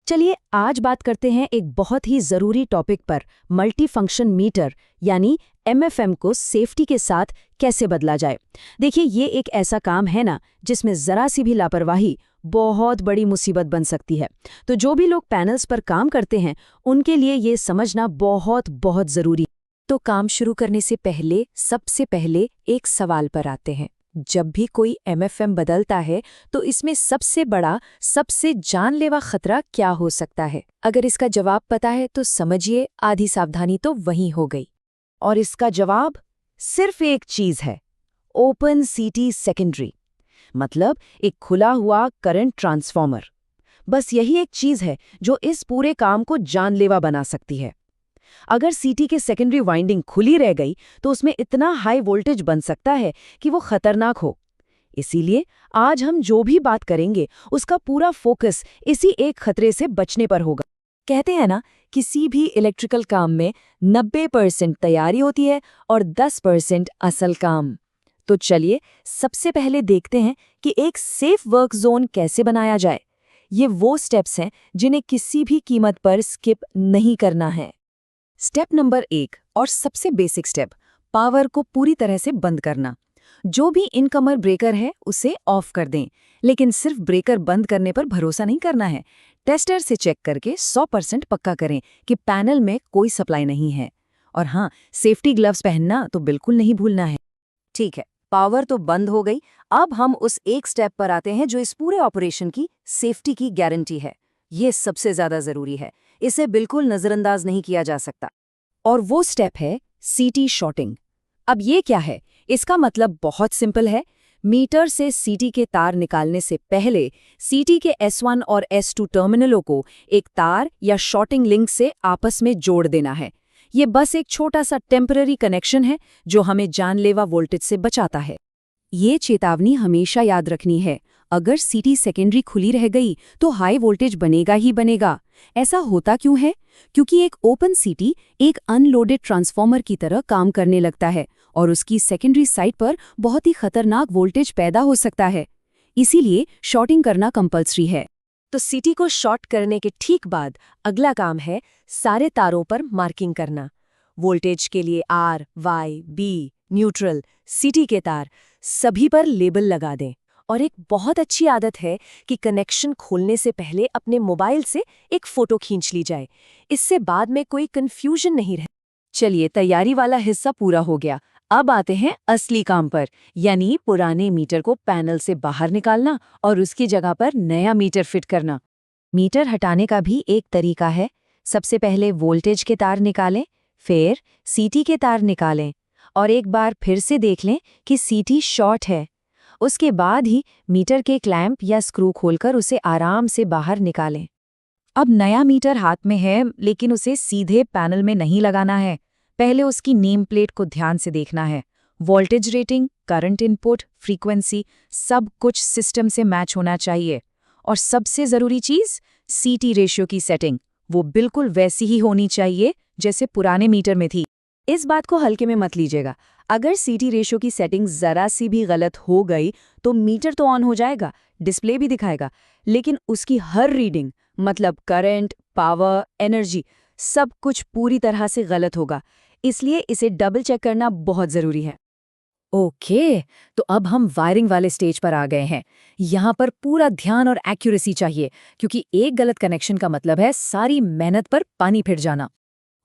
चलिए आज बात करते हैं एक बहुत ही ज़रूरी टॉपिक पर, मल्टी फंक्शन मीटर यानी एमएफएम को सेफ्टी के साथ कैसे बदला जाए। देखिए, ये एक ऐसा काम है ना जिसमें ज़रा सी भी लापरवाही बहुत बड़ी मुसीबत बन सकती है। तो जो भी लोग पैनल्स पर काम करते हैं उनके लिए ये समझना बहुत बहुत ज़रूरी है। तो काम शुरू करने से पहले सबसे पहले एक सवाल पर आते हैं। जब भी कोई एमएफएम बदलता है तो इसमें सबसे बड़ा, सबसे जानलेवा खतरा क्या हो सकता है? अगर इसका जवाब पता है तो समझिए आधी सावधानी तो वहीं हो गई। और इसका जवाब सिर्फ एक चीज़ है, ओपन सीटी सेकेंडरी, मतलब एक खुला हुआ करंट ट्रांसफॉर्मर। बस यही एक चीज़ है जो इस पूरे काम को जानलेवा बना सकती है। अगर सीटी के सेकेंडरी वाइंडिंग खुली रह गई तो उसमें इतना हाई वोल्टेज बन सकता है कि वो खतरनाक हो। इसीलिए आज हम जो भी बात करेंगे उसका पूरा फोकस इसी एक खतरे से बचने पर होगा। कहते हैं ना, किसी भी इलेक्ट्रिकल काम में 90% तैयारी होती है और 10% असल काम। तो चलिए सबसे पहले देखते हैं कि एक सेफ वर्क जोन कैसे बनाया जाए। ये वो स्टेप्स हैं जिन्हें किसी भी कीमत पर स्किप नहीं करना है। स्टेप नंबर 1 और सबसे बेसिक स्टेप, पावर को पूरी तरह से बंद करना। जो भी इनकमर ब्रेकर है उसे ऑफ कर दें, लेकिन सिर्फ ब्रेकर बंद करने पर भरोसा नहीं करना है। टेस्टर से चेक करके 100% पक्का करें कि पैनल में कोई सप्लाई नहीं है। और हाँ, सेफ्टी ग्लव्स पहनना तो बिल्कुल नहीं भूलना है। ठीक है, पावर तो बंद हो गई। अब हम उस एक स्टेप पर आते हैं जो इस पूरे ऑपरेशन की सेफ्टी की गारंटी है। ये सबसे ज्यादा जरूरी है, इसे बिल्कुल नजरअंदाज नहीं किया जा सकता। और वो स्टेप है सीटी शॉर्टिंग। अब ये क्या है? इसका मतलब बहुत सिंपल है। मीटर से सीटी के तार निकालने से पहले सीटी के S1 और S2 टर्मिनलों को एक तार या शॉर्टिंग लिंक से आपस में जोड़ देना है। ये बस एक छोटा सा टेम्पररी कनेक्शन है जो हमें जानलेवा वोल्टेज से बचाता है। ये चेतावनी हमेशा याद रखनी है। अगर सीटी सेकेंडरी खुली रह गई तो हाई वोल्टेज बनेगा ही बनेगा। ऐसा होता क्यों है? क्योंकि एक ओपन सीटी एक अनलोडेड ट्रांसफॉर्मर की तरह काम करने लगता है और उसकी सेकेंडरी साइड पर बहुत ही खतरनाक वोल्टेज पैदा हो सकता है। इसीलिए शॉर्टिंग करना कंपल्सरी है। तो सीटी को शॉर्ट करने के ठीक बाद अगला काम है सारे तारों पर मार्किंग करना। वोल्टेज के लिए R, Y, B, न्यूट्रल, सीटी के तार सभी पर लेबल लगा दें। और एक बहुत अच्छी आदत है कि कनेक्शन खोलने से पहले अपने मोबाइल से एक फ़ोटो खींच ली जाए। इससे बाद में कोई कन्फ्यूजन नहीं रहे। चलिए, तैयारी वाला हिस्सा पूरा हो गया। अब आते हैं असली काम पर, यानी पुराने मीटर को पैनल से बाहर निकालना और उसकी जगह पर नया मीटर फिट करना। मीटर हटाने का भी एक तरीका है। सबसे पहले वोल्टेज के तार निकालें, फिर सीटी के तार निकालें और एक बार फिर से देख लें कि सीटी शॉर्ट है। उसके बाद ही मीटर के क्लैंप या स्क्रू खोलकर उसे आराम से बाहर निकालें। अब नया मीटर हाथ में है, लेकिन उसे सीधे पैनल में नहीं लगाना है। पहले उसकी नेम प्लेट को ध्यान से देखना है। Voltage rating, current input, frequency सब कुछ सिस्टम से मैच होना चाहिए। और सबसे ज़रूरी चीज़, सीटी रेशियो की सेटिंग, वो बिल्कुल वैसी ही होनी चाहिए जैसे पुराने मीटर में थी। इस बात को हल्के में मत लीजिएगा। अगर सीटी रेशियो की सेटिंग ज़रा सी भी गलत हो गई तो मीटर तो ऑन हो जाएगा, डिस्प्ले भी दिखाएगा, लेकिन उसकी हर रीडिंग, मतलब करंट, पावर, एनर्जी, सब कुछ पूरी तरह से गलत होगा। इसलिए इसे डबल चेक करना बहुत ज़रूरी है। ओके, तो अब हम वायरिंग वाले स्टेज पर आ गए हैं। यहाँ पर पूरा ध्यान और एक्यूरेसी चाहिए, क्योंकि एक गलत कनेक्शन का मतलब है सारी मेहनत पर पानी फिर जाना।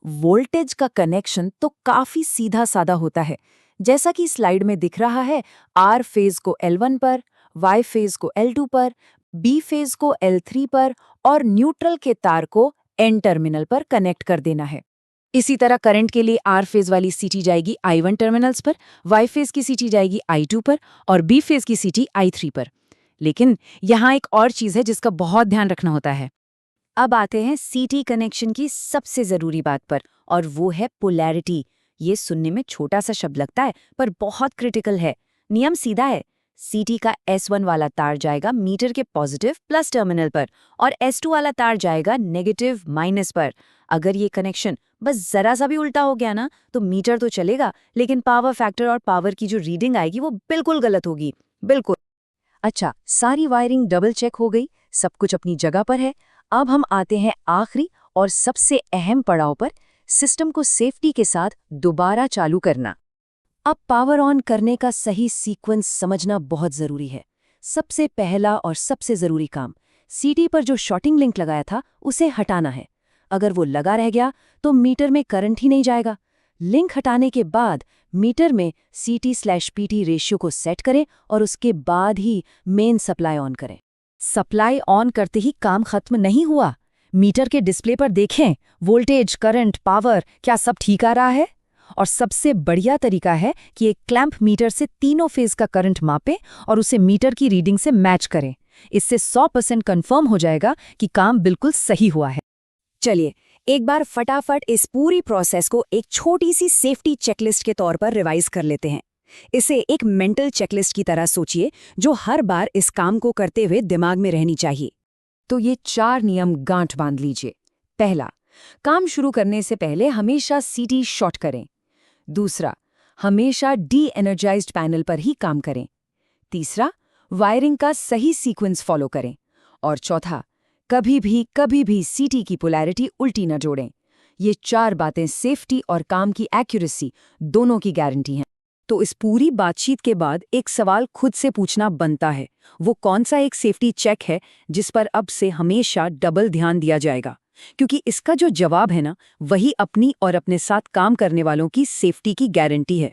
वोल्टेज का कनेक्शन तो काफी सीधा साधा होता है। जैसा कि स्लाइड में दिख रहा है, R फेज को L1 पर, Y फेज को L2 पर, B फेज को L3 पर और न्यूट्रल के तार को N टर्मिनल पर कनेक्ट कर देना है। इसी तरह करंट के लिए R फेज वाली सीटी जाएगी I1 टर्मिनल्स पर, Y फेज की सीटी जाएगी I2 पर और B फेज की सीटी I3 पर। लेकिन यहाँ एक और चीज़ है जिसका बहुत ध्यान रखना होता है। अब आते हैं सीटी कनेक्शन की सबसे ज़रूरी बात पर, और वो है पोलैरिटी। ये सुनने में छोटा सा शब्द लगता है पर बहुत क्रिटिकल है। नियम सीधा है, सीटी का S1 वाला तार जाएगा मीटर के पॉजिटिव प्लस टर्मिनल पर और S2 वाला तार जाएगा नेगेटिव माइनस पर। अगर ये कनेक्शन बस ज़रा सा भी उल्टा हो गया ना तो मीटर तो चलेगा, लेकिन पावर फैक्टर और पावर की जो रीडिंग आएगी वो बिल्कुल गलत होगी। बिल्कुल। अच्छा, सारी वायरिंग डबल चेक हो गई, सब कुछ अपनी जगह पर है। अब हम आते हैं आखिरी और सबसे अहम पड़ाव पर, सिस्टम को सेफ्टी के साथ दोबारा चालू करना। अब पावर ऑन करने का सही सीक्वेंस समझना बहुत ज़रूरी है। सबसे पहला और सबसे ज़रूरी काम, सीटी पर जो शॉर्टिंग लिंक लगाया था उसे हटाना है। अगर वो लगा रह गया तो मीटर में करंट ही नहीं जाएगा। लिंक हटाने के बाद मीटर में CT/PT रेशियो को सेट करें और उसके बाद ही मेन सप्लाई ऑन करें। सप्लाई ऑन करते ही काम खत्म नहीं हुआ। मीटर के डिस्प्ले पर देखें वोल्टेज, करंट, पावर क्या सब ठीक आ रहा है। और सबसे बढ़िया तरीका है कि एक क्लैंप मीटर से तीनों फेज का करंट मापें और उसे मीटर की रीडिंग से मैच करें। इससे 100% कंफर्म हो जाएगा कि काम बिल्कुल सही हुआ है। चलिए एक बार फटाफट इस पूरी प्रोसेस को एक छोटी सी सेफ्टी चेकलिस्ट के तौर पर रिवाइज कर लेते हैं। इसे एक मेंटल चेकलिस्ट की तरह सोचिए जो हर बार इस काम को करते हुए दिमाग में रहनी चाहिए। तो ये 4 नियम गांठ बांध लीजिए। पहला, काम शुरू करने से पहले हमेशा सीटी शॉर्ट करें। दूसरा, हमेशा डी एनर्जाइज्ड पैनल पर ही काम करें। तीसरा, वायरिंग का सही सीक्वेंस फॉलो करें। और चौथा, कभी भी सीटी की पोलैरिटी उल्टी न जोड़ें। ये 4 बातें सेफ्टी और काम की एक्यूरेसी दोनों की गारंटी हैं। तो इस पूरी बातचीत के बाद एक सवाल खुद से पूछना बनता है, वो कौन सा एक सेफ्टी चेक है जिस पर अब से हमेशा डबल ध्यान दिया जाएगा? क्योंकि इसका जो जवाब है ना, वही अपनी और अपने साथ काम करने वालों की सेफ्टी की गारंटी है।